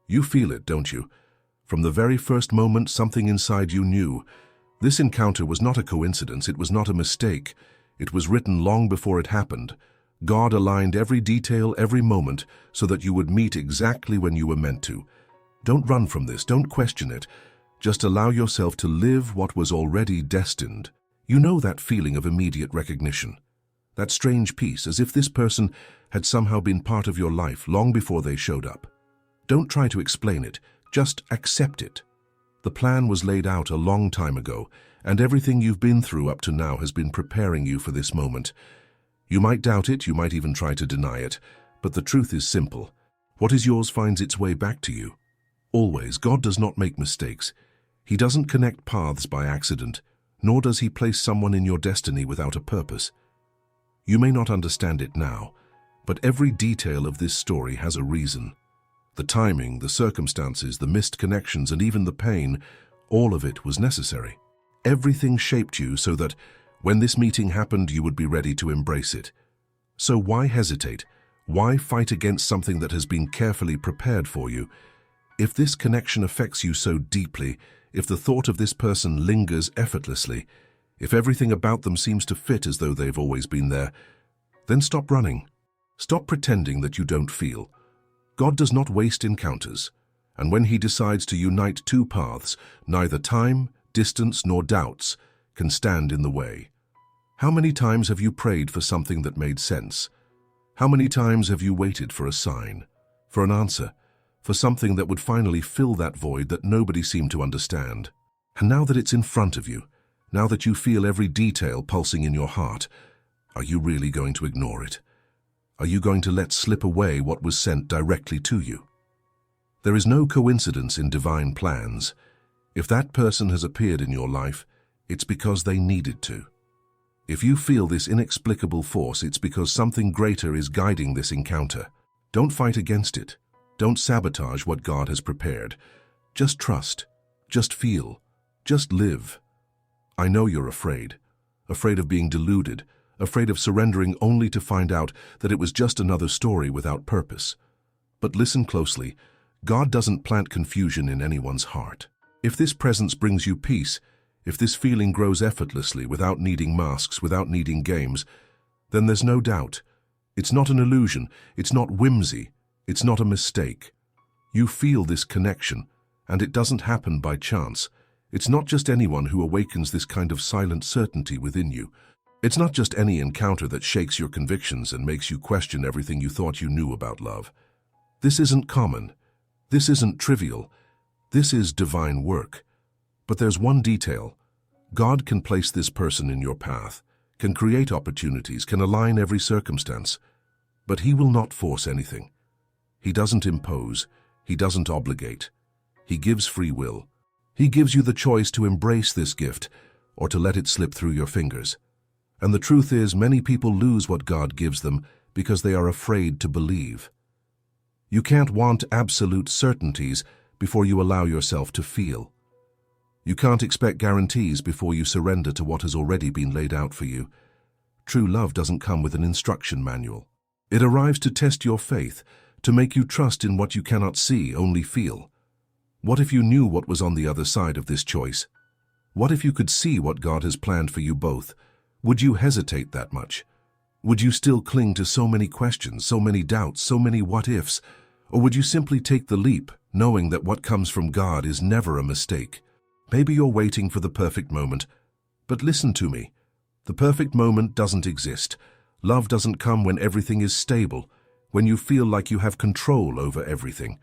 You feel it, don't you? From the very first moment, something inside you knew. This encounter was not a coincidence, it was not a mistake. It was written long before it happened. God aligned every detail, every moment, so that you would meet exactly when you were meant to. Don't run from this, don't question it. Just allow yourself to live what was already destined. You know that feeling of immediate recognition. That strange peace, as if this person had somehow been part of your life long before they showed up. Don't try to explain it, just accept it. The plan was laid out a long time ago, and everything you've been through up to now has been preparing you for this moment. You might doubt it, you might even try to deny it, but the truth is simple. What is yours finds its way back to you. Always, God does not make mistakes. He doesn't connect paths by accident, nor does he place someone in your destiny without a purpose. You may not understand it now, but every detail of this story has a reason. The timing, the circumstances, the missed connections, and even the pain, all of it was necessary. Everything shaped you so that when this meeting happened, you would be ready to embrace it. So why hesitate? Why fight against something that has been carefully prepared for you? If this connection affects you so deeply, if the thought of this person lingers effortlessly, if everything about them seems to fit as though they've always been there, then stop running. Stop pretending that you don't feel. God does not waste encounters, and when he decides to unite two paths, neither time, distance, nor doubts can stand in the way. How many times have you prayed for something that made sense? How many times have you waited for a sign, for an answer, for something that would finally fill that void that nobody seemed to understand? And now that it's in front of you, now that you feel every detail pulsing in your heart, are you really going to ignore it? Are you going to let slip away what was sent directly to you? There is no coincidence in divine plans. If that person has appeared in your life, it's because they needed to. If you feel this inexplicable force, it's because something greater is guiding this encounter. Don't fight against it. Don't sabotage what God has prepared. Just trust. Just feel. Just live. I know you're afraid of being deluded, afraid of surrendering only to find out that it was just another story without purpose. But listen closely. God doesn't plant confusion in anyone's heart. If this presence brings you peace, if this feeling grows effortlessly without needing masks, without needing games, then there's no doubt. It's not an illusion. It's not whimsy. It's not a mistake. You feel this connection, and it doesn't happen by chance. It's not just anyone who awakens this kind of silent certainty within you. It's not just any encounter that shakes your convictions and makes you question everything you thought you knew about love. This isn't common. This isn't trivial. This is divine work. But there's one detail. God can place this person in your path, can create opportunities, can align every circumstance. But he will not force anything. He doesn't impose. He doesn't obligate. He gives free will. He gives you the choice to embrace this gift or to let it slip through your fingers. And the truth is, many people lose what God gives them because they are afraid to believe. You can't want absolute certainties before you allow yourself to feel. You can't expect guarantees before you surrender to what has already been laid out for you. True love doesn't come with an instruction manual. It arrives to test your faith, to make you trust in what you cannot see, only feel. What if you knew what was on the other side of this choice? What if you could see what God has planned for you both? Would you hesitate that much? Would you still cling to so many questions, so many doubts, so many what-ifs? Or would you simply take the leap, knowing that what comes from God is never a mistake? Maybe you're waiting for the perfect moment, but listen to me. The perfect moment doesn't exist. Love doesn't come when everything is stable, when you feel like you have control over everything.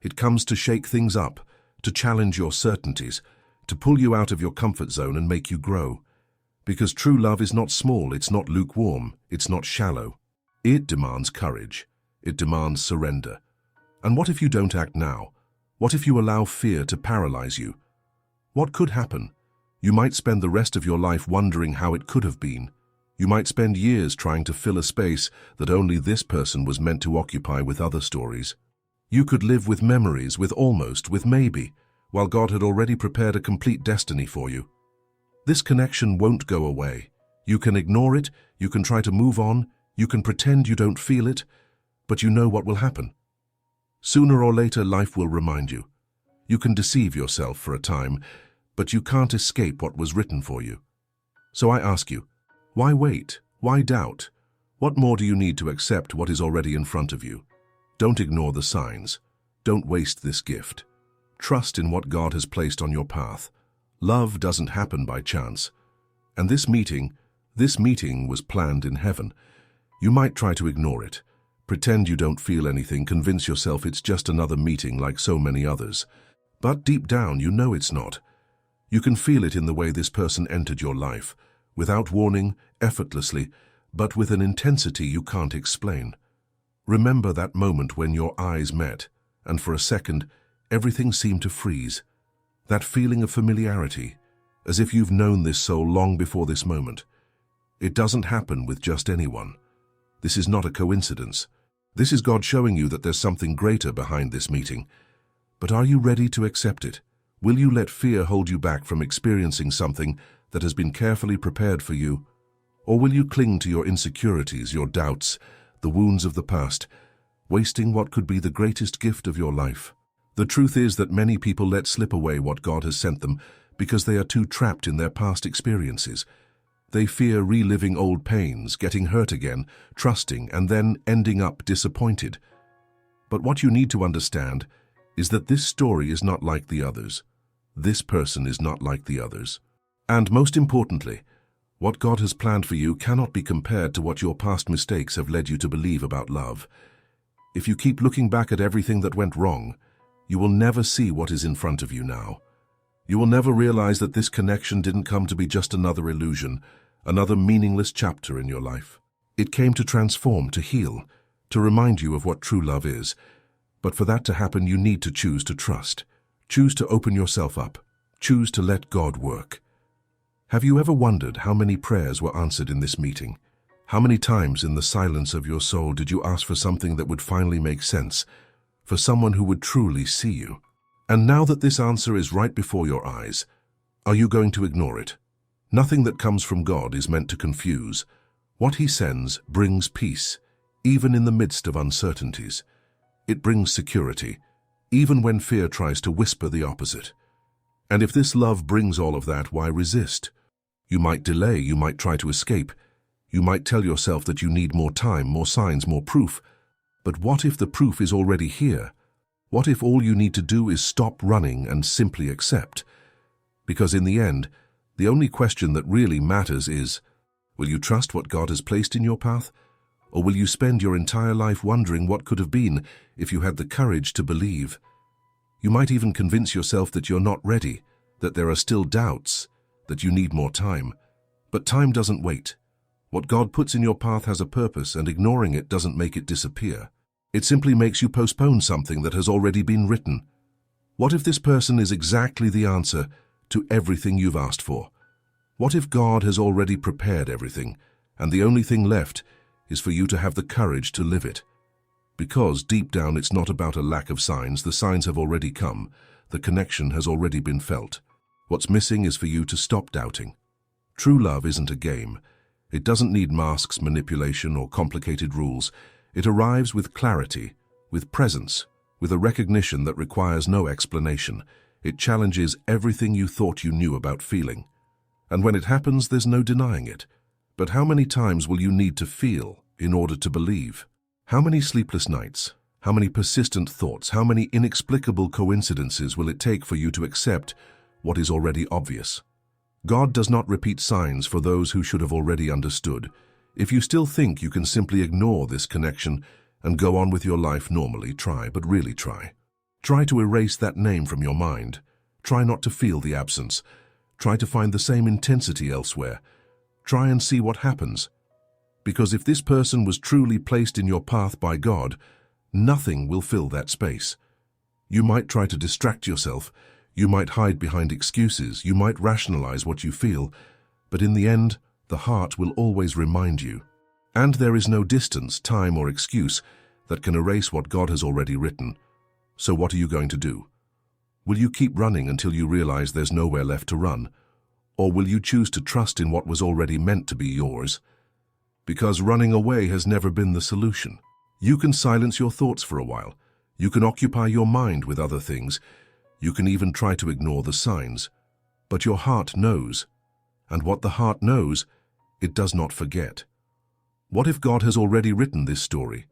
It comes to shake things up, to challenge your certainties, to pull you out of your comfort zone and make you grow. Because true love is not small, it's not lukewarm, it's not shallow. It demands courage. It demands surrender. And what if you don't act now? What if you allow fear to paralyze you? What could happen? You might spend the rest of your life wondering how it could have been. You might spend years trying to fill a space that only this person was meant to occupy with other stories. You could live with memories, with almost, with maybe, while God had already prepared a complete destiny for you. This connection won't go away. You can ignore it, you can try to move on, you can pretend you don't feel it, but you know what will happen. Sooner or later, life will remind you. You can deceive yourself for a time, but you can't escape what was written for you. So I ask you, why wait? Why doubt? What more do you need to accept what is already in front of you? Don't ignore the signs. Don't waste this gift. Trust in what God has placed on your path. Love doesn't happen by chance. And this meeting was planned in heaven. You might try to ignore it. Pretend you don't feel anything, convince yourself it's just another meeting like so many others. But deep down, you know it's not. You can feel it in the way this person entered your life, without warning, effortlessly, but with an intensity you can't explain. Remember that moment when your eyes met, and for a second, everything seemed to freeze. That feeling of familiarity, as if you've known this soul long before this moment. It doesn't happen with just anyone. This is not a coincidence. This is God showing you that there's something greater behind this meeting. But are you ready to accept it? Will you let fear hold you back from experiencing something that has been carefully prepared for you? Or will you cling to your insecurities, your doubts, the wounds of the past, wasting what could be the greatest gift of your life? The truth is that many people let slip away what God has sent them because they are too trapped in their past experiences. They fear reliving old pains, getting hurt again, trusting, and then ending up disappointed. But what you need to understand is that this story is not like the others. This person is not like the others. And most importantly, what God has planned for you cannot be compared to what your past mistakes have led you to believe about love. If you keep looking back at everything that went wrong, you will never see what is in front of you now. You will never realize that this connection didn't come to be just another illusion, another meaningless chapter in your life. It came to transform, to heal, to remind you of what true love is. But for that to happen, you need to choose to trust. Choose to open yourself up. Choose to let God work. Have you ever wondered how many prayers were answered in this meeting? How many times in the silence of your soul did you ask for something that would finally make sense, for someone who would truly see you? And now that this answer is right before your eyes, are you going to ignore it? Nothing that comes from God is meant to confuse. What He sends brings peace, even in the midst of uncertainties. It brings security, even when fear tries to whisper the opposite. And if this love brings all of that, why resist? You might delay, you might try to escape. You might tell yourself that you need more time, more signs, more proof. But what if the proof is already here? What if all you need to do is stop running and simply accept? Because in the end, the only question that really matters is, will you trust what God has placed in your path? Or will you spend your entire life wondering what could have been if you had the courage to believe? You might even convince yourself that you're not ready, that there are still doubts, that you need more time. But time doesn't wait. What God puts in your path has a purpose, and ignoring it doesn't make it disappear. It simply makes you postpone something that has already been written. What if this person is exactly the answer to everything you've asked for? What if God has already prepared everything, and the only thing left is for you to have the courage to live it? Because deep down it's not about a lack of signs. The signs have already come. The connection has already been felt. What's missing is for you to stop doubting. True love isn't a game. It doesn't need masks, manipulation, or complicated rules. It arrives with clarity, with presence, with a recognition that requires no explanation. It challenges everything you thought you knew about feeling. And when it happens, there's no denying it. But how many times will you need to feel in order to believe? How many sleepless nights? How many persistent thoughts? How many inexplicable coincidences will it take for you to accept what is already obvious? God does not repeat signs for those who should have already understood. If you still think you can simply ignore this connection and go on with your life normally, try, but really try. Try to erase that name from your mind. Try not to feel the absence. Try to find the same intensity elsewhere. Try and see what happens. Because if this person was truly placed in your path by God, nothing will fill that space. You might try to distract yourself. You might hide behind excuses. You might rationalize what you feel. But in the end, the heart will always remind you. And there is no distance, time, or excuse that can erase what God has already written. So what are you going to do? Will you keep running until you realize there's nowhere left to run? Or will you choose to trust in what was already meant to be yours? Because running away has never been the solution. You can silence your thoughts for a while. You can occupy your mind with other things. You can even try to ignore the signs. But your heart knows. And what the heart knows, it does not forget. What if God has already written this story?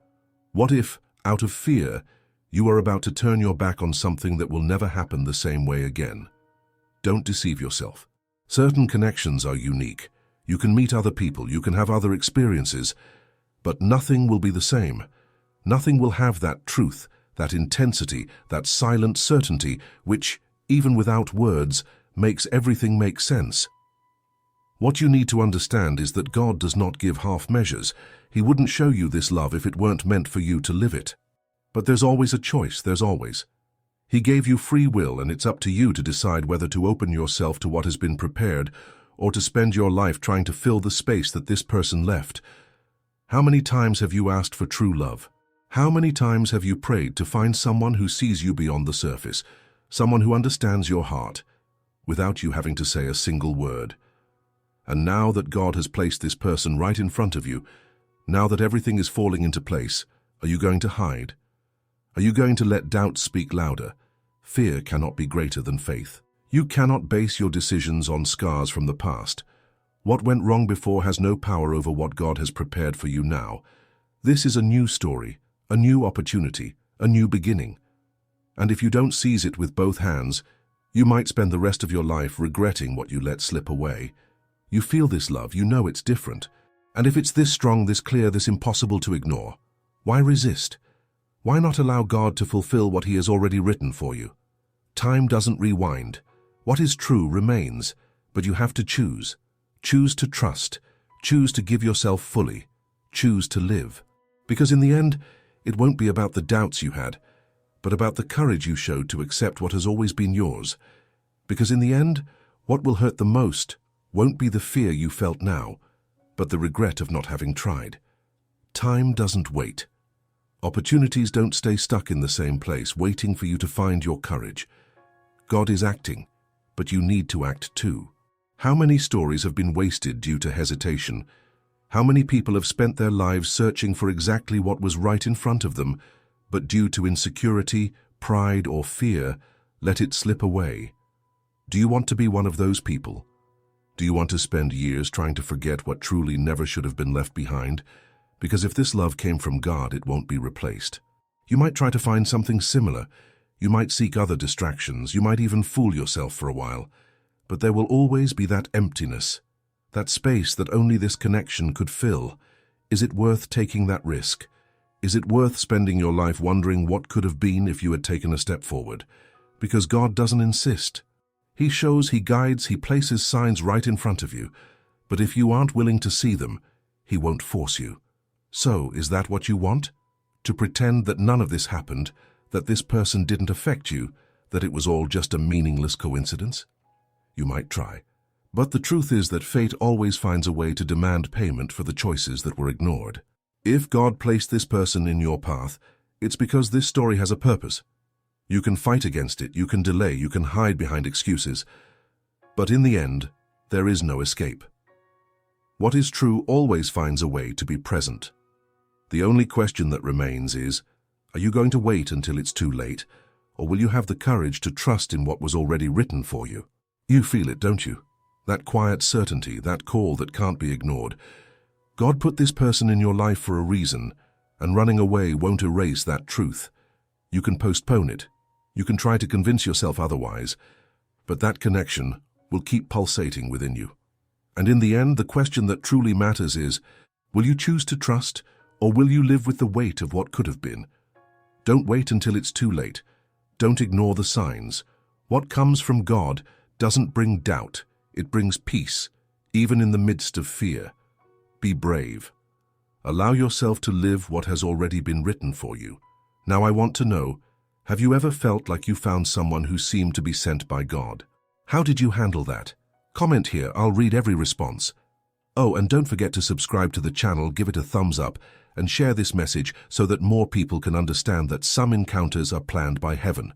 What if, out of fear, you are about to turn your back on something that will never happen the same way again? Don't deceive yourself. Certain connections are unique. You can meet other people, you can have other experiences, but nothing will be the same. Nothing will have that truth, that intensity, that silent certainty, which, even without words, makes everything make sense. What you need to understand is that God does not give half measures. He wouldn't show you this love if it weren't meant for you to live it. But there's always a choice, there's always. He gave you free will, and it's up to you to decide whether to open yourself to what has been prepared or to spend your life trying to fill the space that this person left. How many times have you asked for true love? How many times have you prayed to find someone who sees you beyond the surface, someone who understands your heart, without you having to say a single word? And now that God has placed this person right in front of you, now that everything is falling into place, are you going to hide? Are you going to let doubt speak louder? Fear cannot be greater than faith. You cannot base your decisions on scars from the past. What went wrong before has no power over what God has prepared for you now. This is a new story, a new opportunity, a new beginning. And if you don't seize it with both hands, you might spend the rest of your life regretting what you let slip away. You feel this love, you know it's different. And if it's this strong, this clear, this impossible to ignore, why resist? Why not allow God to fulfill what He has already written for you? Time doesn't rewind. What is true remains, but you have to choose. Choose to trust. Choose to give yourself fully. Choose to live. Because in the end, it won't be about the doubts you had, but about the courage you showed to accept what has always been yours. Because in the end, what will hurt the most won't be the fear you felt now, but the regret of not having tried. Time doesn't wait. Opportunities don't stay stuck in the same place, waiting for you to find your courage. God is acting, but you need to act too. How many stories have been wasted due to hesitation? How many people have spent their lives searching for exactly what was right in front of them, but due to insecurity, pride, or fear, let it slip away? Do you want to be one of those people? Do you want to spend years trying to forget what truly never should have been left behind? Because if this love came from God, it won't be replaced. You might try to find something similar. You might seek other distractions. You might even fool yourself for a while. But there will always be that emptiness, that space that only this connection could fill. Is it worth taking that risk? Is it worth spending your life wondering what could have been if you had taken a step forward? Because God doesn't insist. He shows, He guides, He places signs right in front of you. But if you aren't willing to see them, He won't force you. So, is that what you want? To pretend that none of this happened, that this person didn't affect you, that it was all just a meaningless coincidence? You might try. But the truth is that fate always finds a way to demand payment for the choices that were ignored. If God placed this person in your path, it's because this story has a purpose. You can fight against it, you can delay, you can hide behind excuses. But in the end, there is no escape. What is true always finds a way to be present. The only question that remains is, are you going to wait until it's too late, or will you have the courage to trust in what was already written for you? You feel it, don't you? That quiet certainty, that call that can't be ignored. God put this person in your life for a reason, and running away won't erase that truth. You can postpone it. You can try to convince yourself otherwise, but that connection will keep pulsating within you. And in the end, the question that truly matters is, will you choose to trust, or will you live with the weight of what could have been? Don't wait until it's too late. Don't ignore the signs. What comes from God doesn't bring doubt. It brings peace, even in the midst of fear. Be brave. Allow yourself to live what has already been written for you. Now I want to know, have you ever felt like you found someone who seemed to be sent by God? How did you handle that? Comment here, I'll read every response. Oh, and don't forget to subscribe to the channel, give it a thumbs up, and share this message so that more people can understand that some encounters are planned by heaven.